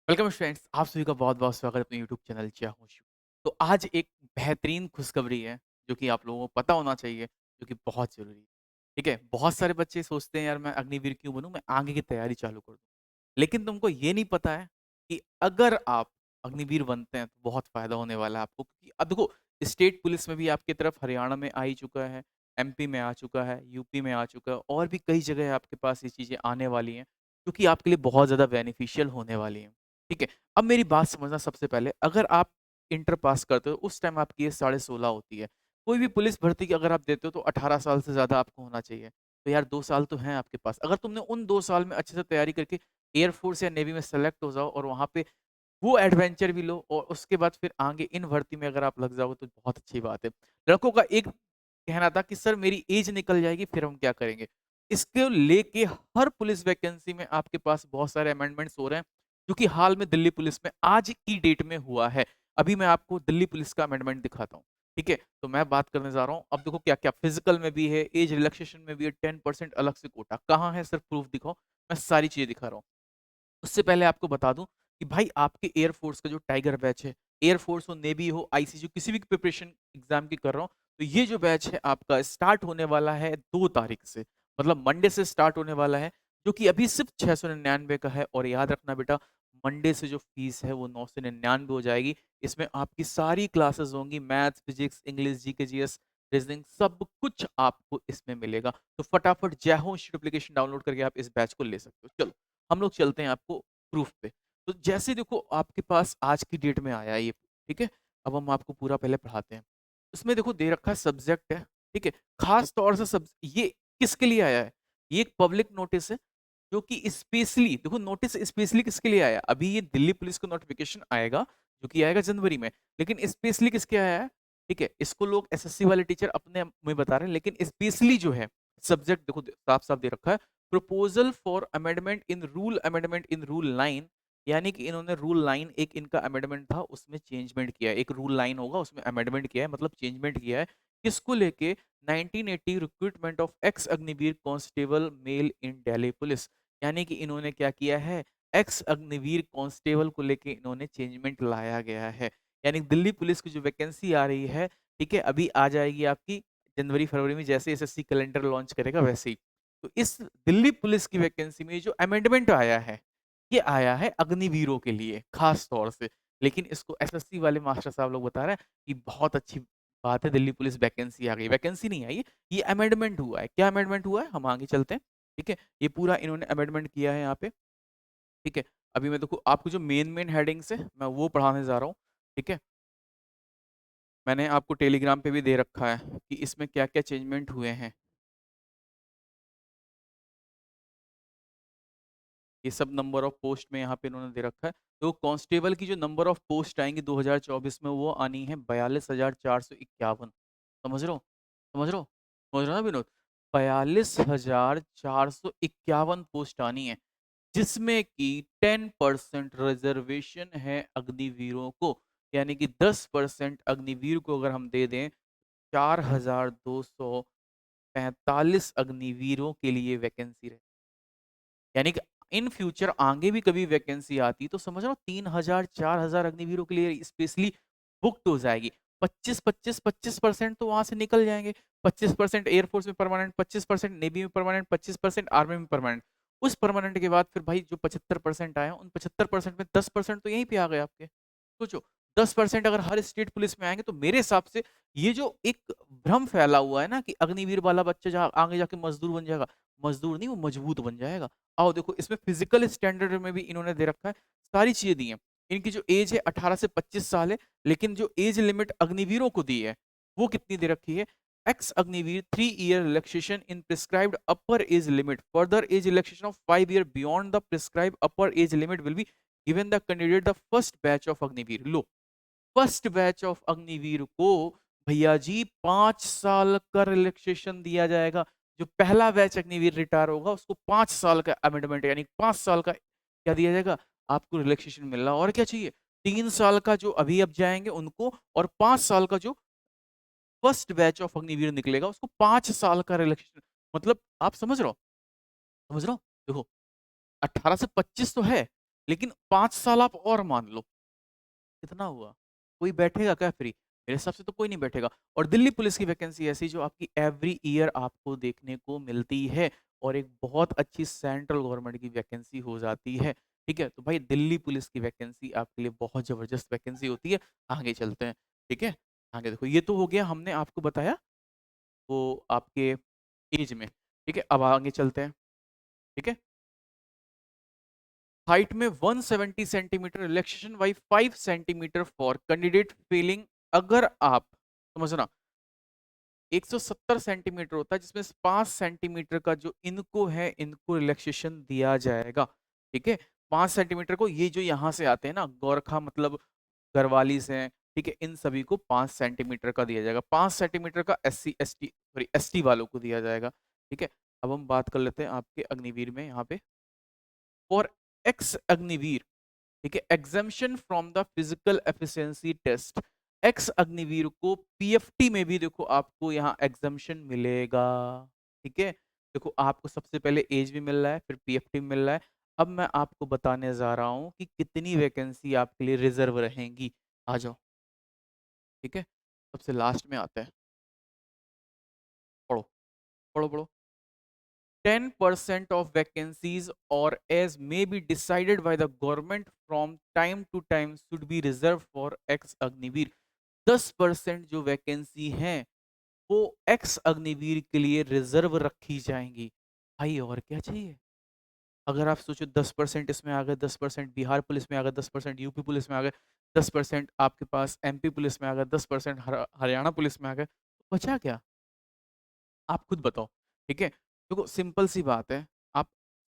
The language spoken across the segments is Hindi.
वेलकम फ्रेंड्स, आप सभी का बहुत-बहुत स्वागत है अपने यूट्यूब चैनल जय हो शिव। तो आज एक बेहतरीन खुशखबरी है, जो कि आप लोगों को पता होना चाहिए, जो कि बहुत ज़रूरी है। ठीक है? बहुत सारे बच्चे सोचते हैं यार मैं अग्निवीर क्यों बनूँ? मैं आगे की तैयारी चालू कर दूँ। लेकिन तुमको ये नहीं पता है कि अगर आप अग्निवीर बनते हैं तो बहुत फ़ायदा होने वाला है आपको क्योंकि अब देखो स्टेट पुलिस में भी आपकी तरफ हरियाणा में आ ही चुका है, एमपी में आ चुका है, यूपी में आ चुका है और भी कई जगह आपके पास ये चीज़ें आने वाली हैं, जो कि आपके लिए बहुत ज़्यादा बेनिफिशियल होने वाली हैं। ठीक है? अब मेरी बात समझना सबसे पहले अगर आप इंटर पास करते हो उस टाइम आपकी एज 16.5 होती है। कोई भी पुलिस भर्ती की अगर आप देते हो तो 18 साल से ज़्यादा आपको होना चाहिए। तो यार 2 साल तो हैं आपके पास। अगर तुमने उन 2 साल में अच्छे से तैयारी करके एयर फोर्स या नेवी में सेलेक्ट हो जाओ और वहाँ पे वो एडवेंचर भी लो और उसके बाद फिर आगे इन भर्ती में अगर आप लग जाओगे तो बहुत अच्छी बात है। लड़कों का एक कहना था कि सर मेरी एज निकल जाएगी फिर हम क्या करेंगे? इसको लेके हर पुलिस वैकेंसी में आपके पास बहुत सारे अमेंडमेंट्स हो रहे हैं, जो कि हाल में दिल्ली पुलिस में आज की डेट में हुआ है। अभी मैं आपको दिल्ली पुलिस का अमेंडमेंट दिखाता हूँ, ठीक है? तो मैं बात करने जा रहा हूँ, अब देखो क्या-क्या फिजिकल में भी है, एज रिलैक्सेशन में भी है, 10% अलग से कोटा। कहाँ है सर प्रूफ दिखाओ? मैं सारी चीज़ें दिखा रहा हूँ। उससे पहले आपको बता दूँ कि भाई आपके एयर फ़ोर्स का जो टाइगर बैच है, एयर फ़ोर्स हो, नेवी हो, आईसीजू किसी भी प्रिपरेशन एग्ज़ाम की कर रहा हूँ, तो ये जो बैच है आपका स्टार्ट होने वाला है 2 तारीख से, मतलब मंडे से स्टार्ट होने वाला है, जो कि अभी सिर्फ़ 699 का है और याद रखना बेटा मंडे से जो फ़ीस है वो 999 हो जाएगी। इसमें आपकी सारी क्लासेस होंगी maths, physics, English, GK, GS, reasoning सब कुछ आपको इसमें मिलेगा। तो फटाफट जय हो इंस्टीट्यूट एप्लीकेशन डाउनलोड करके आप इस बैच को ले सकते हो। चलो हम लोग चलते हैं आपको प्रूफ पे। तो जैसे देखो आपके पास आज की डेट में आया है ये, ठीक है? अब हम आपको पूरा पहले पढ़ाते हैं। इसमें देखो दे रखा है सब्जेक्ट है, ठीक है? ख़ास तौर से सब ये किसके लिए आया है? ये एक पब्लिक नोटिस है, जो कि स्पेशली देखो नोटिस स्पेशली किसके लिए आया है? अभी ये दिल्ली पुलिस का नोटिफ़िकेशन आएगा, जो कि आएगा जनवरी में। लेकिन स्पेशली किसके आया है? ठीक है? इसको लोग एसएससी वाले टीचर अपने में बता रहे हैं, लेकिन स्पेशली जो है सब्जेक्ट देखो साफ-साफ दे रखा है proposal for amendment in rule 9 यानी कि इन्होंने रूल 9 एक इनका अमेंडमेंट था उसमें चेंजमेंट किया है। एक रूल 9 होगा उसमें अमेंडमेंट किया है मतलब चेंजमेंट किया है। किसको लेके 1980 recruitment of ex Agniveer constable male in Delhi police यानी कि इन्होंने क्या किया है एक्स अग्निवीर कांस्टेबल को लेके इन्होंने चेंजमेंट लाया गया है। यानी दिल्ली पुलिस की जो वैकेंसी आ रही है ठीक है अभी आ जाएगी आपकी जनवरी फरवरी में जैसे एसएससी कैलेंडर लॉन्च करेगा वैसे ही। तो इस दिल्ली पुलिस की वैकेंसी में जो अमेंडमेंट आया है, ये आया है अग्निवीरों के लिए खास तौर से। लेकिन इसको एसएससी वाले मास्टर साहब लोग बता रहे हैं कि बहुत अच्छी बात है दिल्ली पुलिस वैकेंसी आ गई। वैकेंसी नहीं आई है, ये अमेंडमेंट हुआ है। क्या अमेंडमेंट हुआ है? हम आगे चलते हैं, ठीक है? ये पूरा इन्होंने अमेंडमेंट किया है यहाँ पे, ठीक है? अभी मैं देखो आपको जो मेन हेडिंग्स है, मैं वो पढ़ाने जा रहा हूँ, ठीक है? मैंने आपको टेलीग्राम पे भी दे रखा है कि इसमें क्या-क्या चेंजमेंट हुए हैं। ये सब नंबर ऑफ पोस्ट में यहाँ पे इन्होंने दे रखा है। तो कांस्टेबल की जो नंबर ऑफ पोस्ट आएँगी 2024 में वो आनी है 42,451 समझ रहे हो? समझ रहे हो? समझ रहे हो ना विनोद? 42,451 पोस्ट आनी है, जिसमें कि 10% रिज़र्वेशन है अग्निवीरों को, यानी कि 10% अग्निवीर को अगर हम दे दें, 4,245 अग्निवीरों के लिए वैकेंसी रहे यानी कि इन फ्यूचर आगे भी कभी वैकेंसी आती तो समझ रहे हो 3000 4000 अग्निवीरों के लिए स्पेशली बुक्ड हो जाएगी 25% तो वहां से निकल जाएंगे 25% एयरफोर्स में परमानेंट 25% नेवी में परमानेंट 25% आर्मी में परमानेंट उस परमानेंट के बाद फिर भाई जो 75% आए हैं उन 75% में 10% तो यहीं पे आ गए आपके सोचो 10% अगर हर स्टेट पुलिस में आएंगे तो मेरे हिसाब से ये जो एक भ्रम फैला हुआ है ना कि अग्निवीर वाला बच्चा जहाँ आगे जाके मजदूर बन जाएगा मजदूर नहीं वो मजबूत बन जाएगा आओ देखो इसमें फिजिकल स्टैंडर्ड में भी इन्होंने दे रखा है सारी चीजें दी हैं इनकी जो एज है 18 से 25 साल है लेकिन जो एज लिमिट अग्निवीरों को दी है वो कितनी दे रखी है x Agniveer 3 year relaxation in prescribed upper age limit further age relaxation of 5 year beyond the prescribed upper age limit will be given the candidate the first batch of Agniveer low first batch of Agniveer को भैया जी 5 साल का रिलैक्सेशन दिया जाएगा जो पहला बैच अग्निवीर रिटायर होगा उसको 5 साल का अमेंडमेंट यानी 5 साल का क्या दिया जाएगा आपको रिलैक्सेशन मिल रहा और क्या चाहिए 3 साल का जो अभी अब जाएंगे उनको और 5 साल का जो फर्स्ट बैच ऑफ अग्निवीर निकलेगा उसको 5 साल का रिलैक्सेशन मतलब आप समझ रहे हो देखो 18 से 25 तो है लेकिन 5 साल आप और मान लो, कितना हुआ? कोई बैठेगा क्या फ्री? मेरे हिसाब से तो कोई नहीं बैठेगा। और दिल्ली पुलिस की वैकेंसी ऐसी जो आपकी एवरी ईयर आपको देखने को मिलती है और एक बहुत अच्छी सेंट्रल गवर्नमेंट की वैकेंसी हो जाती है, ठीक है? तो भाई दिल्ली पुलिस की वैकेंसी आपके लिए बहुत ज़बरदस्त वैकेंसी होती है। आगे चलते हैं, ठीक है? आगे देखो ये तो हो गया हमने आपको बताया वो आपके ऐज में, ठीक है? अब आगे चलते हैं, ठीक है? हाइट में 170 centimetre, relaxation by 5 centimetre for candidate feeling. अगर आप समझना 170 सेंटीमीटर होता है जिसमें 5 सेंटीमीटर का जो इनको है इनको रिलैक्सेशन दिया जाएगा, ठीक है? 5 सेंटीमीटर को ये जो यहाँ से आते हैं ना गोरखा मतलब गढ़वालीस हैं, ठीक है? इन सभी को 5 सेंटीमीटर का दिया जाएगा। 5 सेंटीमीटर का एससी एसटी सॉरी एसटी वालों को दिया जाएगा, ठीक है? अब हम बात कर लेते हैं आपके अग्निवीर में यहाँ पे फॉर एक्स अग्निवीर, ठीक है? Exemption from the physical efficiency test. Ex Agniveer को पीएफटी में भी देखो आपको यहाँ एग्जाम्शन मिलेगा, ठीक है? देखो आपको सबसे पहले एज भी मिल रहा है फिर पीएफटी भी मिल रहा है। अब मैं आपको बताने जा रहा हूँ कि कितनी वैकेंसी आपके लिए रिजर्व रहेंगी। आ जाओ, ठीक है? सबसे लास्ट में आते हैं। पढ़ो, पढ़ो, पढ़ो। 10% of vacancies or as may be decided by the government from time to time should be reserved for ex Agniveer. 10% जो वैकेंसी हैं वो एक्स अग्निवीर के लिए रिजर्व रखी जाएंगी। भाई और क्या चाहिए? अगर आप सोचो 10% इसमें आ गए, 10% बिहार पुलिस में आ गए, 10% यूपी पुलिस में आ गए, 10% आपके पास एमपी पुलिस में आ गए, 10% हरियाणा पुलिस में आ गए, तो बचा क्या? आप खुद बताओ, ठीक है? देखो सिंपल सी बात है, आप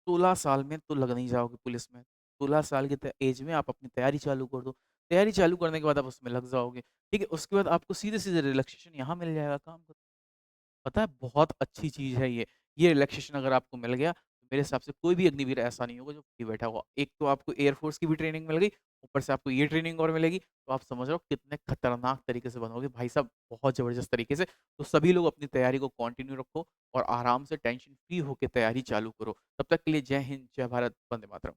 16 साल में तो लग नहीं जाओगे पुलिस में। 16 साल की एज में आप अपनी तैयारी चालू कर दो। तैयारी चालू करने के बाद आप उसमें लग जाओगे, ठीक है? उसके बाद आपको सीधे-सीधे रिलैक्सेशन यहाँ मिल जाएगा काम का। पता है बहुत अच्छी चीज़ है ये। ये रिलैक्सेशन अगर आपको मिल गया, तो मेरे हिसाब से कोई भी अग्निवीर ऐसा नहीं होगा जो फ्री बैठा होगा। एक तो आपको एयर फ़ोर्स की भी ट्रेनिंग मिल गई, ऊपर से आपको ये ट्रेनिंग और मिलेगी, तो आप समझ रहे हो कितने खतरनाक तरीके से बनोगे भाई साहब, बहुत ज़बरदस्त तरीके से। तो सभी लोग अपनी तैयारी को कंटिन्यू रखो और आराम से टेंशन फ्री होके तैयारी चालू करो। तब तक के लिए जय हिंद, जय भारत, वंदे मातरम।